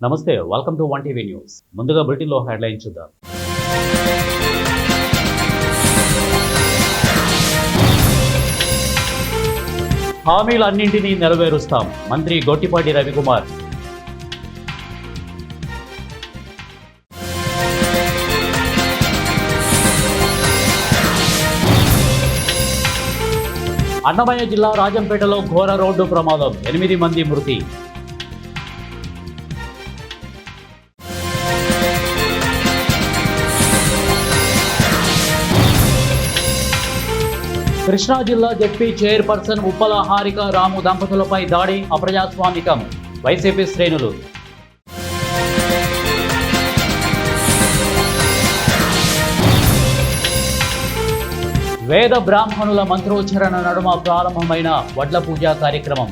నమస్తే, welcome to 1 TV news. ముందుగా బులెటిన్లో హెడ్లైన్ చూద్దాం. హామీలన్నింటినీ నెరవేరుస్తాం, మంత్రి గొట్టిపాటి రవికుమార్. అన్నమయ్య జిల్లా రాజంపేటలో ఘోర రోడ్డు ప్రమాదం, 8 మంది మృతి. కృష్ణా జిల్లా జెడ్పీ చైర్పర్సన్ ఉప్పల హారిక రాము దంపతులపై దాడి అప్రజాస్వామికం, వైసీపీ శ్రేణులు. వేద బ్రాహ్మణుల మంత్రోచ్చరణ నడుమ ప్రారంభమైన వడ్ల పూజ కార్యక్రమం.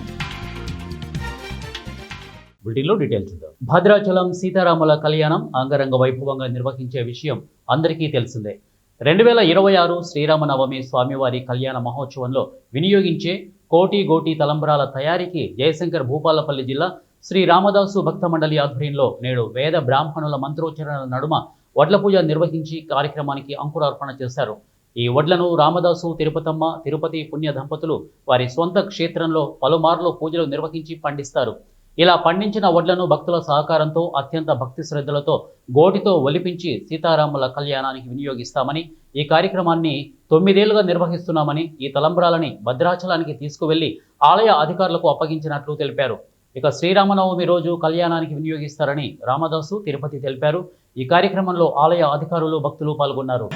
బులెటిన్లో డీటెయిల్స్ చూద్దాం. భద్రాచలం సీతారాముల కళ్యాణం అంగరంగ వైభవంగా నిర్వహించే విషయం అందరికీ తెలిసిందే. 2026 శ్రీరామనవమి స్వామివారి కళ్యాణ మహోత్సవంలో వినియోగించే కోటి గోటి తలంబ్రాల తయారీకి జయశంకర్ భూపాలపల్లి జిల్లా శ్రీ రామదాసు భక్త మండలి ఆధ్వర్యంలో నేడు వేద బ్రాహ్మణుల మంత్రోచ్చరణల నడుమ వడ్ల పూజ నిర్వహించి కార్యక్రమానికి అంకురార్పణ చేశారు. ఈ వడ్లను రామదాసు తిరుపతమ్మ తిరుపతి పుణ్య దంపతులు వారి సొంత క్షేత్రంలో పలుమార్లు పూజలు నిర్వహించి పండిస్తారు. ఇలా పండించిన వడ్లను భక్తుల సహకారంతో అత్యంత భక్తి శ్రద్ధలతో గోటితో ఒలిపించి సీతారాముల కళ్యాణానికి వినియోగిస్తామని, ఈ కార్యక్రమాన్ని 9 ఏళ్లుగా నిర్వహిస్తున్నామని, ఈ తలంబ్రాలని భద్రాచలానికి తీసుకువెళ్లి ఆలయ అధికారులకు అప్పగించినట్లు తెలిపారు. ఇక శ్రీరామనవమి రోజు కళ్యాణానికి వినియోగిస్తారని రామదాసు తిరుపతి తెలిపారు. ఈ కార్యక్రమంలో ఆలయ అధికారులు భక్తులు పాల్గొన్నారు.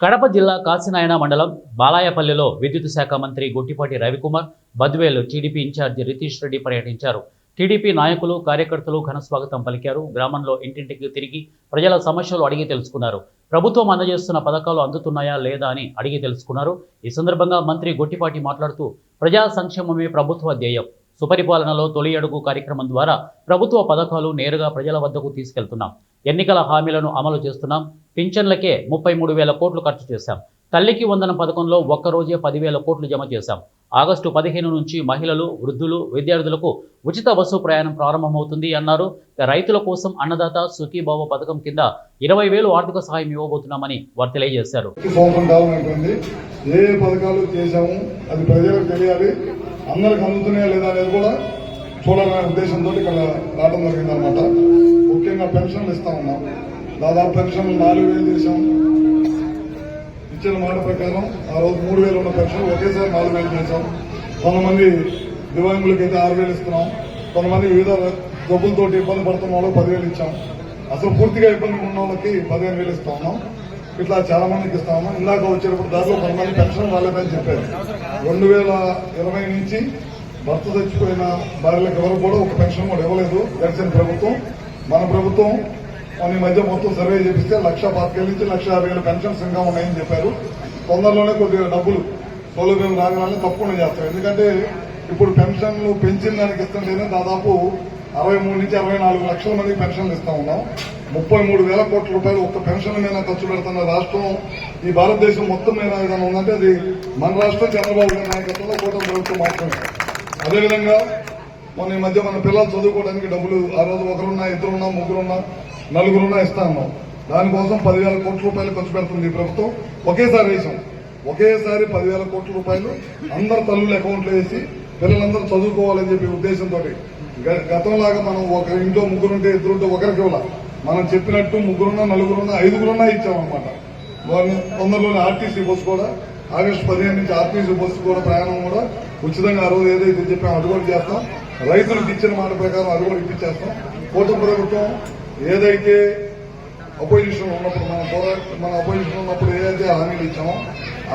కడప జిల్లా కాశీనాయన మండలం బాలాయపల్లిలో విద్యుత్ శాఖ మంత్రి గొట్టిపాటి రవికుమార్, బద్వేలు టీడీపీ ఇన్ఛార్జి రితీష్ రెడ్డి పర్యటించారు. టీడీపీ నాయకులు కార్యకర్తలు ఘనస్వాగతం పలికారు. గ్రామంలో ఇంటింటికి తిరిగి ప్రజల సమస్యలు అడిగి తెలుసుకున్నారు. ప్రభుత్వం అందజేస్తున్న పథకాలు అందుతున్నాయా లేదా అని అడిగి తెలుసుకున్నారు. ఈ సందర్భంగా మంత్రి గొట్టిపాటి మాట్లాడుతూ ప్రజా సంక్షేమమే ప్రభుత్వ ధ్యేయం, సుపరిపాలనలో తొలి అడుగు కార్యక్రమం ద్వారా ప్రభుత్వ పథకాలు నేరుగా ప్రజల వద్దకు తీసుకెళ్తున్నాం. ఎన్నికల హామీలను అమలు చేస్తున్నాం. పింఛన్లకే 33,000 కోట్లు ఖర్చు చేశాం. తల్లికి వందనం పథకంలో ఒక్కరోజే 10,000 కోట్లు జమ చేశాం. ఆగస్టు 15 నుంచి మహిళలు, వృద్ధులు, విద్యార్థులకు ఉచిత బస్సు ప్రయాణం ప్రారంభమవుతుంది అన్నారు. రైతుల కోసం అన్నదాత సుఖీభావ పథకం కింద 20,000 ఆర్థిక సహాయం ఇవ్వబోతున్నామని వారు తెలియజేశారు. ఏ పథకాలు చేశాము అది ప్రజలకు తెలియాలి, అందరికి అందుతున్నాయా లేదా అనేది కూడా చూడాలనే ఉద్దేశంతో ఇక్కడ రావడం జరిగిందనమాట. ముఖ్యంగా పెన్షన్లు ఇస్తా ఉన్నాం. దాదాపు పెన్షన్లు 4,000 చేశాం. ఇచ్చిన మాట ప్రకారం ఆ రోజు 3,000 ఉన్న పెన్షన్ ఒకేసారి 4,000 చేశాం. కొంతమంది దివ్యాంగులకి అయితే 6,000 ఇస్తున్నాం. కొంతమంది వివిధ జబ్బులతో ఇబ్బంది పడుతున్న వాళ్ళకి 10,000 ఇచ్చాం. అసలు పూర్తిగా ఇబ్బంది ఉన్న వాళ్ళకి 15,000 ఇస్తా ఉన్నాం. ఇట్లా చాలా మందికి ఇస్తా ఉన్నాం. ఇందాక వచ్చేటప్పుడు దాంట్లో కొంతమంది పెన్షన్ రాలేదని చెప్పారు. 2020 నుంచి భర్త చచ్చిపోయిన భార్యలకు ఎవరు కూడా ఒక పెన్షన్ కూడా ఇవ్వలేదు జగన్ ప్రభుత్వం. మన ప్రభుత్వం ఈ మధ్య మొత్తం సర్వే చేపిస్తే 1,25,000 నుంచి 1,50,000 పెన్షన్స్ ఇంకా ఉన్నాయని చెప్పారు. తొందరలోనే కొద్దిగా డబ్బులు సౌలభ్యం రాగానే తప్పకుండా చేస్తాం. ఎందుకంటే ఇప్పుడు పెన్షన్లు పెంచిన దానికి ఇస్తుంటేనే దాదాపు 63 నుంచి 64 లక్షల మందికి పెన్షన్లు ఇస్తా ఉన్నాం. 33,000 కోట్ల రూపాయలు ఒక్క పెన్షన్ మీద ఖర్చు పెడుతున్న రాష్ట్రం ఈ భారతదేశం మొత్తం మీద ఏదైనా ఉందంటే అది మన రాష్ట్రం చంద్రబాబు గారి నాయకత్వంలో కూటమి ప్రభుత్వం మాత్రమే. అదేవిధంగా మన ఈ మధ్య మన పిల్లలు చదువుకోవడానికి డబ్బులు ఆ రోజు ఒకరున్నా, ఇద్దరున్నా, ముగ్గురున్నా, నలుగురున్నా ఇస్తా ఉన్నాం. దానికోసం 10,000 కోట్ల రూపాయలు ఖర్చు పెడుతుంది ఈ ప్రభుత్వం. ఒకేసారి వేసాం. ఒకేసారి 10,000 కోట్ల రూపాయలు అందరు తల్లుల అకౌంట్లో వేసి పిల్లలందరూ చదువుకోవాలని చెప్పి ఉద్దేశంతో గతంలాగా మనం ఒక ఇంట్లో ముగ్గురుంటే ఇద్దరుంటే ఒకరికి ఇవ్వాలి. మనం చెప్పినట్టు ముగ్గురున్నా, నలుగురున్నా, 5గురున్నా ఇచ్చామన్నమాట. తొందరలోనే ఆర్టీసీ బస్సు కూడా ఆగస్టు 15 నుంచి ఆర్టీసీ బస్సు కూడా ప్రయాణం కూడా ఉచితంగా ఆ రోజు ఏదైతే చెప్పామో అది కూడా చేస్తాం. రైతులకు ఇచ్చిన మాట ప్రకారం అది కూడా ఇప్పించేస్తాం. కూటమి ప్రభుత్వం ఏదైతే అపోజిషన్ ఉన్నప్పుడు మన అపోజిషన్ ఉన్నప్పుడు ఏదైతే హామీలు ఇచ్చామో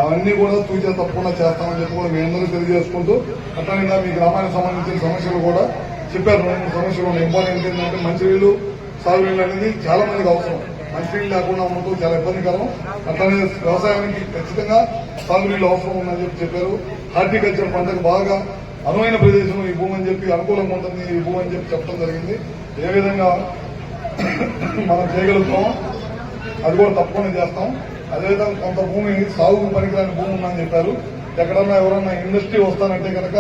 అవన్నీ కూడా తూచా తప్పకుండా చేస్తామని చెప్పి కూడా మీ అందరూ తెలియజేసుకుంటూ, అట్లనే మీ గ్రామానికి సంబంధించిన సమస్యలు కూడా చెప్పారు. 2 సమస్యలు ఉన్నాయి. ఇంపార్టెంట్ ఏంటంటే మంచినీళ్లు, సాగునీళ్ళు అనేది చాలా మందికి అవసరం. మంచినీళ్ళు లేకుండా ఉండటం చాలా ఇబ్బందికరం. అట్లనే వ్యవసాయానికి ఖచ్చితంగా సాగునీళ్ళు అవసరం ఉందని చెప్పారు. హార్టికల్చర్ పంటకు బాగా అనువైన ప్రదేశం ఈ భూమి అని చెప్పి, అనుకూలంగా ఉంటుంది ఈ భూమి అని చెప్పి చెప్పడం జరిగింది. ఏ విధంగా మనం చేయగలుగుతామో అది కూడా తప్పకుండా చేస్తాం. అదేవిధంగా కొంత భూమి సాగుకు పనికిరాని భూమి ఉందని చెప్పారు. ఎక్కడన్నా ఎవరన్నా ఇండస్ట్రీ వస్తానంటే కనుక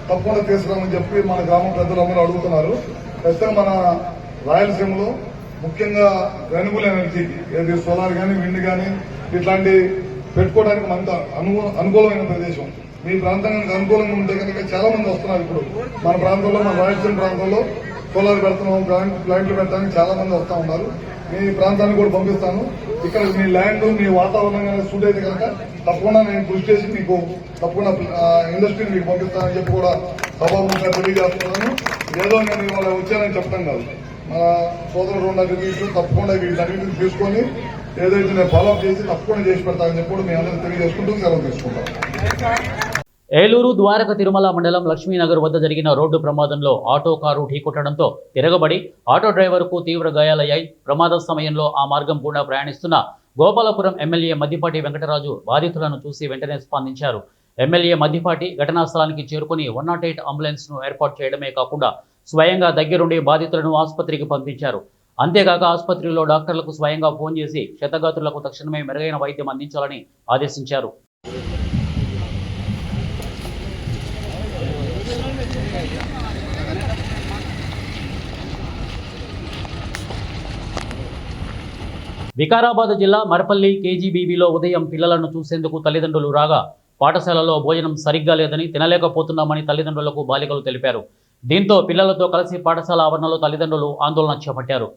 తప్పకుండా తీసుకురామని చెప్పి మన గ్రామ పెద్దలందరూ అడుగుతున్నారు. ప్రస్తుతం మన రాయలసీమలో ముఖ్యంగా రెన్యూబుల్ ఎనర్జీ ఏది సోలార్ కానీ విండ్ కానీ ఇట్లాంటి పెట్టుకోవడానికి మనకు అనుకూలమైన ప్రదేశం. మీ ప్రాంతానికి అనుకూలంగా ఉంటే కనుక చాలా మంది వస్తున్నారు. ఇప్పుడు మన ప్రాంతంలో మన రాయలసీమ ప్రాంతంలో సోలార్ పెడుతున్నాం, ప్లాంట్లు పెట్టడానికి చాలా మంది వస్తూ ఉన్నారు. మీ ప్రాంతానికి కూడా పంపిస్తాను. ఇక్కడ మీ ల్యాండ్ మీ వాతావరణం సూట్ అయితే కనుక తప్పకుండా నేను కృషి చేసి మీకు తప్పకుండా ఇండస్ట్రీని మీకు పంపిస్తానని చెప్పి కూడా సభాముఖంగా తెలియజేస్తున్నాను. ఏదో నేను ఇవాళ వచ్చానని చెప్పడం కాదు. మన సోదరుడు ఉన్న రివ్యూస్ తప్పకుండా వీటన్నిటిని తీసుకొని ఏదైతే నేను ఫాలోఅప్ చేసి తప్పకుండా చేసి పెడతానని చెప్పి కూడా మీ అందరూ తెలియజేసుకుంటూ సెలవు తీసుకుంటాను. ఏలూరు ద్వారక తిరుమల మండలం లక్ష్మీనగర్ వద్ద జరిగిన రోడ్డు ప్రమాదంలో ఆటో కారు ఢీకొట్టడంతో తిరగబడి ఆటో డ్రైవర్కు తీవ్ర గాయాలయ్యాయి. ప్రమాద సమయంలో ఆ మార్గం గుండా ప్రయాణిస్తున్న గోపాలపురం ఎమ్మెల్యే మద్దిపాటి వెంకటరాజు బాధితులను చూసి వెంటనే స్పందించారు. ఎమ్మెల్యే మద్దిపాటి ఘటనా స్థలానికి చేరుకుని 108 అంబులెన్స్ ను ఏర్పాటు చేయడమే కాకుండా స్వయంగా దగ్గరుండి బాధితులను ఆసుపత్రికి పంపించారు. అంతేకాక ఆసుపత్రిలో డాక్టర్లకు స్వయంగా ఫోన్ చేసి క్షతగాత్రులకు తక్షణమే మెరుగైన వైద్యం అందించాలని ఆదేశించారు. వికారాబాద్ జిల్లా మరపల్లి కేజీబీబీలో ఉదయం పిల్లలను చూసేందుకు తల్లిదండ్రులు రాగా పాఠశాలలో భోజనం సరిగ్గా లేదని తినలేకపోతున్నామని తల్లిదండ్రులకు బాలికలు తెలిపారు. దీంతో పిల్లలతో కలిసి పాఠశాల ఆవరణలో తల్లిదండ్రులు ఆందోళన చేపట్టారు.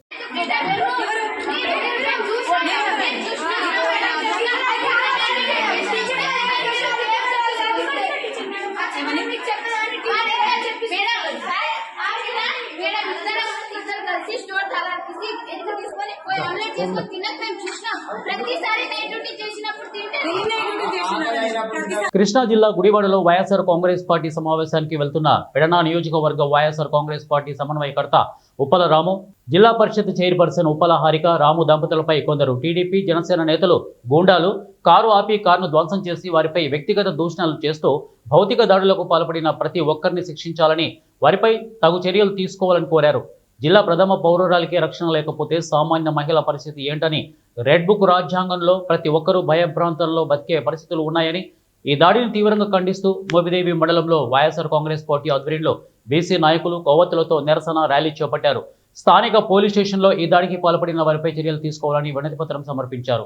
కృష్ణా జిల్లా గుడివాడలో వైఎస్ఆర్ కాంగ్రెస్ పార్టీ సమావేశానికి వెళ్తున్న పెడన నియోజకవర్గ వైఎస్ఆర్ కాంగ్రెస్ పార్టీ సమన్వయకర్త ఉప్పల రాము, జిల్లా పరిషత్ చైర్పర్సన్ ఉప్పల హారిక రాము దంపతులపై కొందరు టీడీపీ జనసేన నేతలు గూండాలు కారు ఆపి కారును ధ్వంసం చేసి వారిపై వ్యక్తిగత దూషణలు చేస్తూ భౌతిక దాడులకు పాల్పడిన ప్రతి ఒక్కరిని శిక్షించాలని, వారిపై తగు చర్యలు తీసుకోవాలని కోరారు. జిల్లా ప్రథమ పౌరురాలికే రక్షణ లేకపోతే సామాన్య మహిళల పరిస్థితి ఏంటని, రెడ్ బుక్ రాజ్యాంగంలో ప్రతి ఒక్కరూ భయభ్రాంతంలో బతికే పరిస్థితులు ఉన్నాయని, ఈ దాడిని తీవ్రంగా ఖండిస్తూ మోపిదేవి మండలంలో వైఎస్ఆర్ కాంగ్రెస్ పార్టీ ఆధ్వర్యంలో బీసీ నాయకులు కొవ్వొత్తులతో నిరసన ర్యాలీ చేపట్టారు. స్థానిక పోలీస్ స్టేషన్లో ఈ దాడికి పాల్పడిన వారిపై చర్యలు తీసుకోవాలని వినతిపత్రం సమర్పించారు.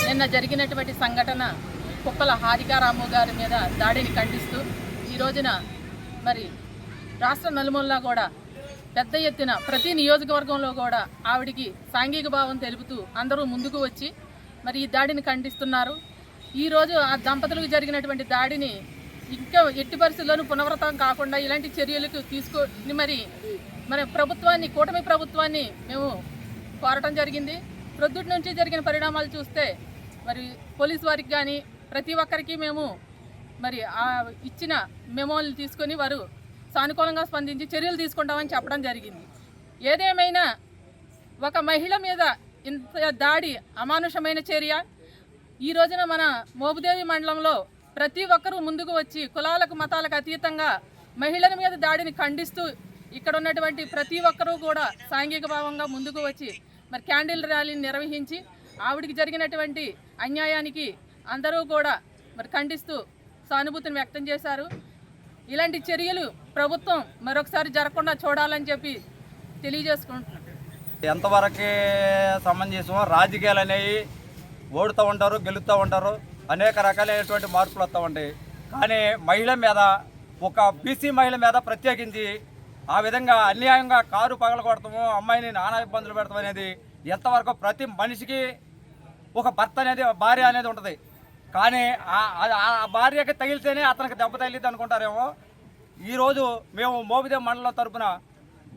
నిన్న జరిగినటువంటి సంఘటన కుప్పల హారికారాము గారి మీద దాడిని ఖండిస్తూ ఈ రోజున మరి రాష్ట్ర నలుమూలలా కూడా పెద్ద ఎత్తున ప్రతి నియోజకవర్గంలో కూడా ఆవిడికి సాంఘిక భావం తెలుపుతూ అందరూ ముందుకు వచ్చి మరి ఈ దాడిని ఖండిస్తున్నారు. ఈరోజు ఆ దంపతులకు జరిగినటువంటి దాడిని ఇంకా ఎట్టి పరిస్థితుల్లోనూ పునరావృతం కాకుండా ఇలాంటి చర్యలకు తీసుకొని మరి మన ప్రభుత్వాన్ని, కూటమి ప్రభుత్వాన్ని మేము కోరటం జరిగింది. ప్రొద్దుటి నుంచి జరిగిన పరిణామాలు చూస్తే మరి పోలీసు వారికి కానీ ప్రతి ఒక్కరికి మేము మరి ఆ ఇచ్చిన మెమోలు తీసుకొని వారు సానుకూలంగా స్పందించి చర్యలు తీసుకుంటామని చెప్పడం జరిగింది. ఏదేమైనా ఒక మహిళ మీద ఇంత దాడి అమానుషమైన చర్య. ఈ రోజున మన మోపిదేవి మండలంలో ప్రతి ఒక్కరూ ముందుకు వచ్చి కులాలకు మతాలకు అతీతంగా మహిళల మీద దాడిని ఖండిస్తూ ఇక్కడ ఉన్నటువంటి ప్రతి ఒక్కరూ కూడా సాంఘిక భావంగా ముందుకు వచ్చి మరి క్యాండిల్ ర్యాలీని నిర్వహించి ఆవిడికి జరిగినటువంటి అన్యాయానికి అందరూ కూడా మరి ఖండిస్తూ సానుభూతిని వ్యక్తం చేశారు. ఇలాంటి చర్యలు ప్రభుత్వం మరొకసారి జరగకుండా చూడాలని చెప్పి తెలియజేసుకుంటున్నాం. ఎంతవరకే సమంజసం, రాజకీయాలు అనేవి ఓడుతూ ఉంటారు, గెలుస్తూ ఉంటారు, అనేక రకాలైనటువంటి మార్పులు వస్తూ ఉంటాయి. కానీ మహిళ మీద, ఒక బీసీ మహిళ మీద ప్రత్యేకించి ఆ విధంగా అన్యాయంగా కారు పగలగొడతాము, అమ్మాయిని నానా ఇబ్బందులు పెడతాం అనేది ఎంతవరకు ప్రతి మనిషికి ఒక భర్త అనేది, భార్య అనేది ఉంటుంది. కానీ ఆ భార్యకి తగిలితేనే అతనికి దెబ్బ తగిలిద్ది అనుకుంటారేమో. ఈరోజు మేము మోపిదేవి మండలం తరఫున,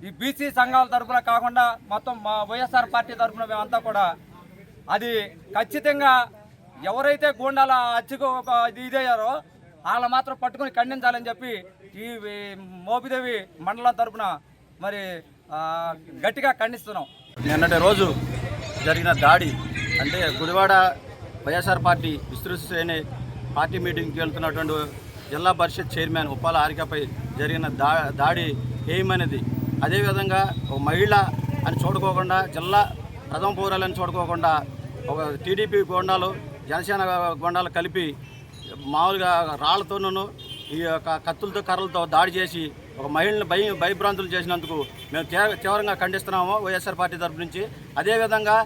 ఈ బీసీ సంఘాల తరఫున కాకుండా మొత్తం మా వైఎస్ఆర్ పార్టీ తరఫున మేమంతా కూడా అది ఖచ్చితంగా ఎవరైతే గూండాల అచ్చుకు ఇదయ్యారో వాళ్ళ మాత్రం పట్టుకుని ఖండించాలని చెప్పి ఈ మోపిదేవి మండలం తరఫున మరి గట్టిగా ఖండిస్తున్నాం. నిన్నటి రోజు జరిగిన దాడి అంటే గుడివాడ వైఎస్ఆర్ పార్టీ విస్తృత శ్రేణి పార్టీ మీటింగ్కి వెళ్తున్నటువంటి జిల్లా పరిషత్ చైర్మన్ ఉప్పాల హారికపై జరిగిన దాడి ఏమనేది, అదేవిధంగా ఒక మహిళ అని చూడుకోకుండా, జిల్లా ప్రథమ పౌరాలని చూడుకోకుండా ఒక టీడీపీ గోండాలు జనసేన గోండాలు కలిపి మామూలుగా రాళ్లతోనూ ఈ యొక్క కత్తులతో కర్రలతో దాడి చేసి ఒక మహిళను భయభ్రాంతులు చేసినందుకు మేము తీవ్రంగా ఖండిస్తున్నాము వైఎస్ఆర్ పార్టీ తరఫు నుంచి. అదేవిధంగా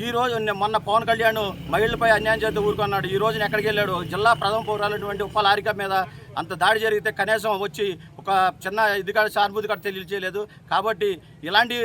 ఈరోజు మొన్న పవన్ కళ్యాణ్ మహిళలపై అన్యాయం చేస్తూ ఊరుకున్నాడు. ఈ రోజున ఎక్కడికి వెళ్ళాడు? జిల్లా ప్రథమ పౌరాలైనటువంటి ఉప్పల హారిక మీద అంత దాడి జరిగితే కనీసం వచ్చి ఒక చిన్న ఇది కూడా సానుభూతి కూడా తెలియచేయలేదు. కాబట్టి ఇలాంటి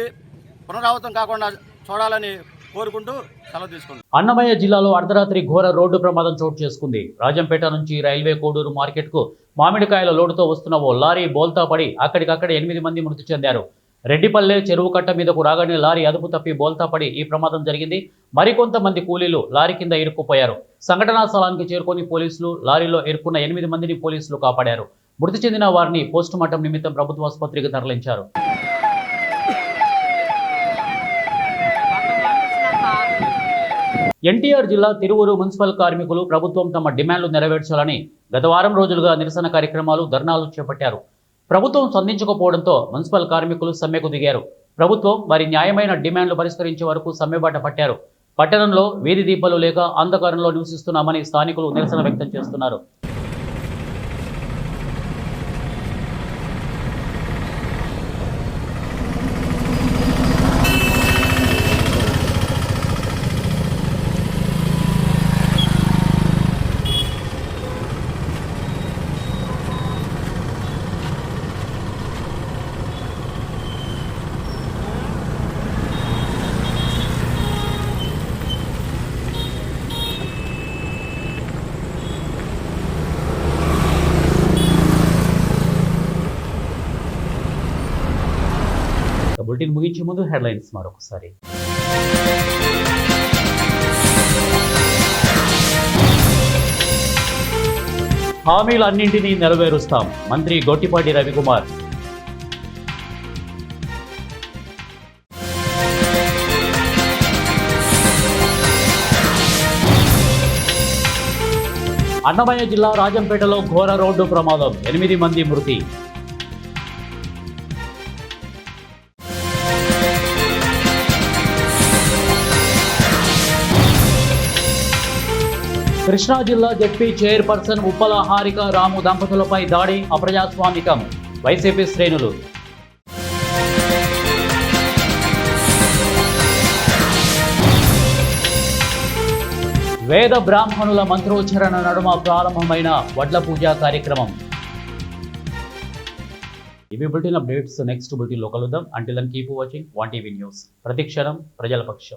పునరావృతం కాకుండా చూడాలని కోరుకుంటూ సెలవు తీసుకుంటాం. అన్నమయ్య జిల్లాలో అర్ధరాత్రి ఘోర రోడ్డు ప్రమాదం చోటు చేసుకుంది. రాజంపేట నుంచి రైల్వే కోడూరు మార్కెట్కు మామిడికాయల లోడుతో వస్తున్న ఓ లారీ బోల్తా పడి అక్కడికక్కడ 8 మంది మృతి చెందారు. రెడ్డిపల్లె చెరువు కట్ట మీదకు రాగానే లారీ అదుపు తప్పి బోల్తా పడి ఈ ప్రమాదం జరిగింది. మరికొంతమంది కూలీలు లారీ కింద ఇరుక్కుపోయారు. సంఘటనా స్థలానికి చేరుకొని పోలీసులు లారీలో ఇరుక్కున్న 8 మందిని పోలీసులు కాపాడారు. మృతి చెందిన వారిని పోస్టుమార్టం నిమిత్తం ప్రభుత్వ ఆసుపత్రికి తరలించారు. ఎన్టీఆర్ జిల్లా తిరువూరు మున్సిపల్ కార్మికులు ప్రభుత్వం తమ డిమాండ్లు నెరవేర్చాలని గత వారం రోజులుగా నిరసన కార్యక్రమాలు, ధర్నాలు చేపట్టారు. ప్రభుత్వం స్పందించకపోవడంతో మున్సిపల్ కార్మికులు సమ్మెకు దిగారు. ప్రభుత్వం వారి న్యాయమైన డిమాండ్లు పరిష్కరించే వరకు సమ్మెబాట పట్టారు. పట్టణంలో వీధి దీపాలు లేక అంధకారంలో నివసిస్తున్నామని స్థానికులు నిరసన వ్యక్తం చేస్తున్నారు. బులెటిన్ ముగించే ముందు హెడ్లైన్స్ మరొకసారి. హామీలన్నింటినీ నెరవేరుస్తాం, మంత్రి గొట్టిపాటి రవికుమార్. అన్నమయ్య జిల్లా రాజంపేటలో ఘోర రోడ్డు ప్రమాదం, 8 మంది మృతి. కృష్ణా జిల్లా జెడ్పీ చైర్పర్సన్ ఉప్పల హారిక రాము దంపతులపై దాడి అప్రజాస్వామికం, వైసీపీ శ్రేణులు. వేద బ్రాహ్మణుల మంత్రోచ్చరణ నడుమ ప్రారంభమైన వడ్ల పూజా కార్యక్రమం. ఇవి బులెటిన్ అప్డేట్స్. నెక్స్ట్ బులెటిన్లో కలుద్దాం. Until then keep watching 1 TV news. ప్రతిక్షణం ప్రజల పక్షం.